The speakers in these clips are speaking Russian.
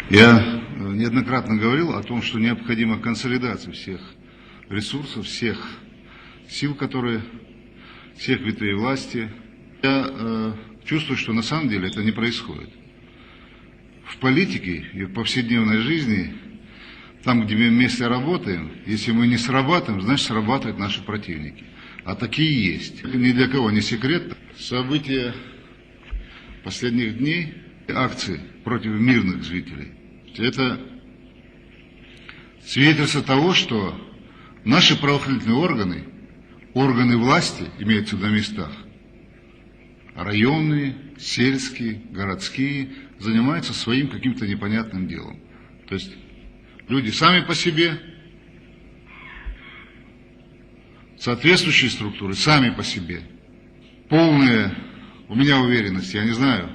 Я неоднократно говорил о том, что необходима консолидация всех ресурсов, всех сил, всех ветвей власти. Я чувствую, что на самом деле это не происходит. В политике и в повседневной жизни, там, где мы вместе работаем, если мы не срабатываем, значит срабатывают наши противники. А такие есть. Ни для кого не секрет. События последних дней, акции против мирных жителей, это свидетельство того, что наши правоохранительные органы власти, имеются на местах, районные, сельские, городские, занимаются своим каким-то непонятным делом. То есть люди сами по себе, соответствующие структуры сами по себе. Полная у меня уверенность, я не знаю,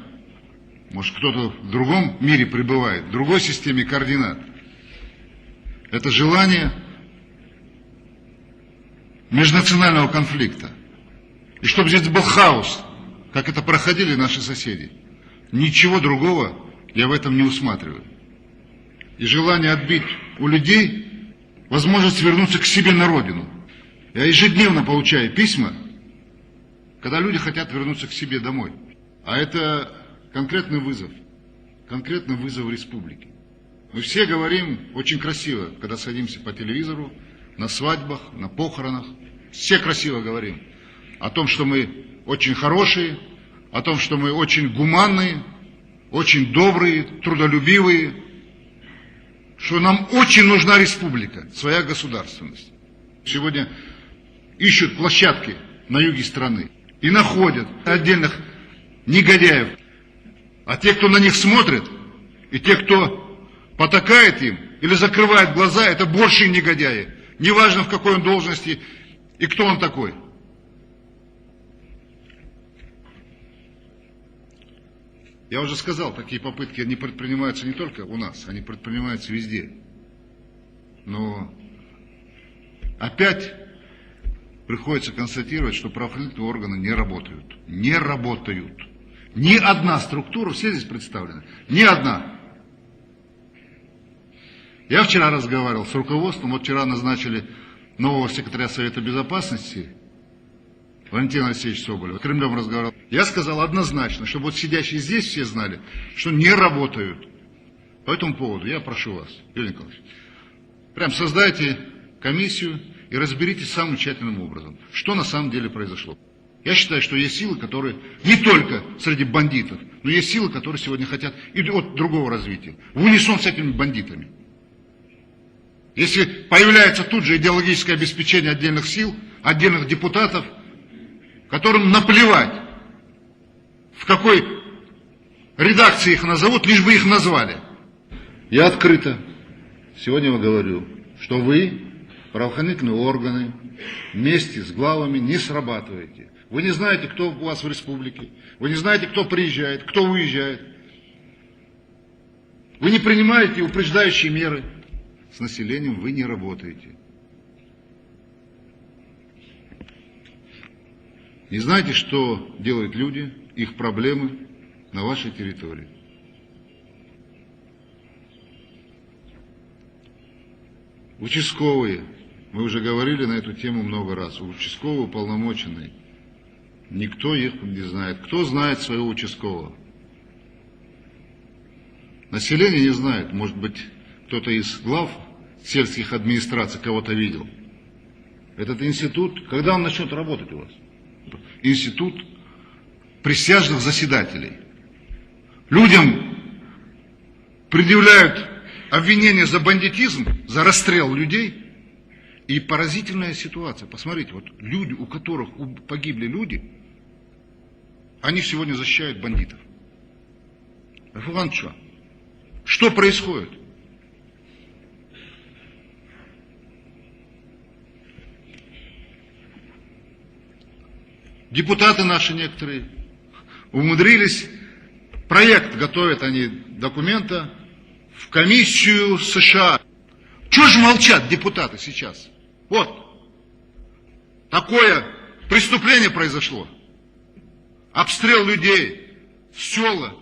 может кто-то в другом мире пребывает, в другой системе координат. Это желание межнационального конфликта. И чтобы здесь был хаос, как это проходили наши соседи. Ничего другого я в этом не усматриваю. И желание отбить у людей возможность вернуться к себе на родину. Я ежедневно получаю письма, когда люди хотят вернуться к себе домой. А это конкретный вызов республике. Мы все говорим очень красиво, когда садимся по телевизору, на свадьбах, на похоронах. Все красиво говорим о том, что мы очень хорошие, о том, что мы очень гуманные, очень добрые, трудолюбивые, что нам очень нужна республика, своя государственность. Сегодня ищут площадки на юге страны и находят отдельных негодяев. А те, кто на них смотрит, и те, кто потакает им или закрывает глаза, это большие негодяи. Неважно, в какой он должности и кто он такой. Я уже сказал, такие попытки не предпринимаются не только у нас, они предпринимаются везде. Но опять приходится констатировать, что правоохранительные органы не работают. Не работают. Ни одна структура, все здесь представлены, ни одна. Я вчера разговаривал с руководством, вот вчера назначили нового секретаря Совета Безопасности, Валентина Алексеевича Соболева, с Кремлем разговаривал. Я сказал однозначно, чтобы вот сидящие здесь все знали, что не работают. По этому поводу я прошу вас, Юрий Николаевич, прям создайте комиссию и разберитесь самым тщательным образом, что на самом деле произошло. Я считаю, что есть силы, которые не только среди бандитов, но есть силы, которые сегодня хотят и от другого развития, в унисон с этими бандитами. Если появляется тут же идеологическое обеспечение отдельных сил, отдельных депутатов, которым наплевать, в какой редакции их назовут, лишь бы их назвали. Я открыто сегодня говорю, что вы, правоохранительные органы, вместе с главами не срабатываете. Вы не знаете, кто у вас в республике, вы не знаете, кто приезжает, кто уезжает. Вы не принимаете упреждающие меры. С населением вы не работаете. Не знаете, что делают люди, их проблемы на вашей территории. Участковые, мы уже говорили на эту тему много раз, участковые уполномоченные, никто их не знает. Кто знает своего участкового? Население не знает, может быть, кто-то из глав сельских администраций кого-то видел. Этот институт, когда он начнет работать у вас? Институт присяжных заседателей. Людям предъявляют обвинения за бандитизм, за расстрел людей. И поразительная ситуация. Посмотрите, вот люди, у которых погибли люди, они сегодня защищают бандитов. Иван, что происходит? Депутаты наши некоторые умудрились, проект готовят они документа в комиссию США. Чего же молчат депутаты сейчас? Вот, такое преступление произошло. Обстрел людей, села.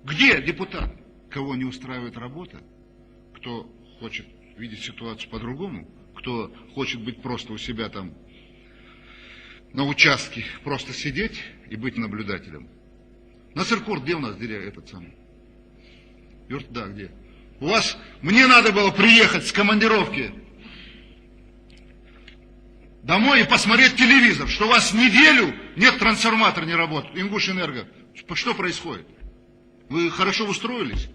Где депутаты? кого не устраивает работа, кто хочет видеть ситуацию по-другому, кто хочет быть просто у себя там на участке, просто сидеть и быть наблюдателем. Насыркор, где у нас этот самый? Да, где? У вас, мне надо было приехать с командировки домой и посмотреть телевизор, что у вас неделю нет, трансформатор не работает, Ингушэнерго. Что происходит? Вы хорошо устроились?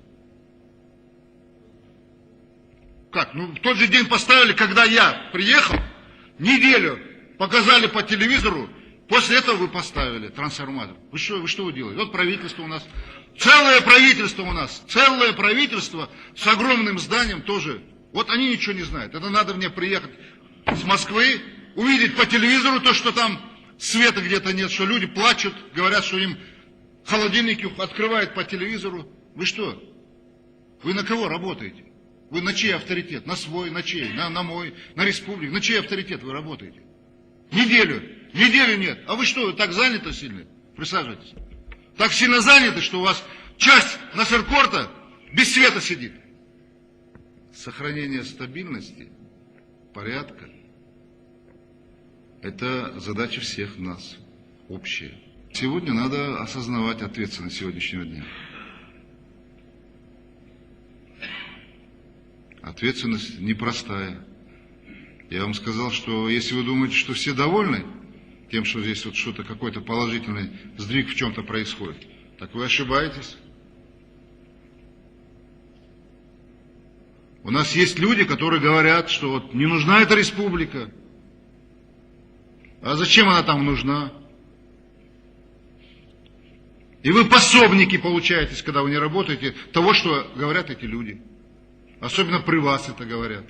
Как? Ну, в тот же день поставили, когда я приехал, неделю показали по телевизору, после этого вы поставили трансформатор. Вы что вы делаете? Вот правительство у нас, целое правительство с огромным зданием тоже. Вот они ничего не знают. Это надо мне приехать с Москвы, увидеть по телевизору то, что там света где-то нет, что люди плачут, говорят, что им холодильники открывают по телевизору. Вы что? Вы на кого работаете? Вы на чей авторитет? На свой, на чей? На мой, на республику. На чей авторитет вы работаете? Неделю нет. А вы что, так заняты сильно? Присаживайтесь. Так сильно заняты, что у вас часть Насыркорта без света сидит. Сохранение стабильности, порядка – это задача всех нас, общая. Сегодня надо осознавать ответственность сегодняшнего дня. Ответственность непростая. Я вам сказал, что если вы думаете, что все довольны тем, что здесь вот что-то, какой-то положительный сдвиг в чем-то происходит, так вы ошибаетесь. У нас есть люди, которые говорят, что вот не нужна эта республика. А зачем она там нужна? И вы пособники получаетесь, когда вы не работаете, того, что говорят эти люди. Особенно при вас это говорят.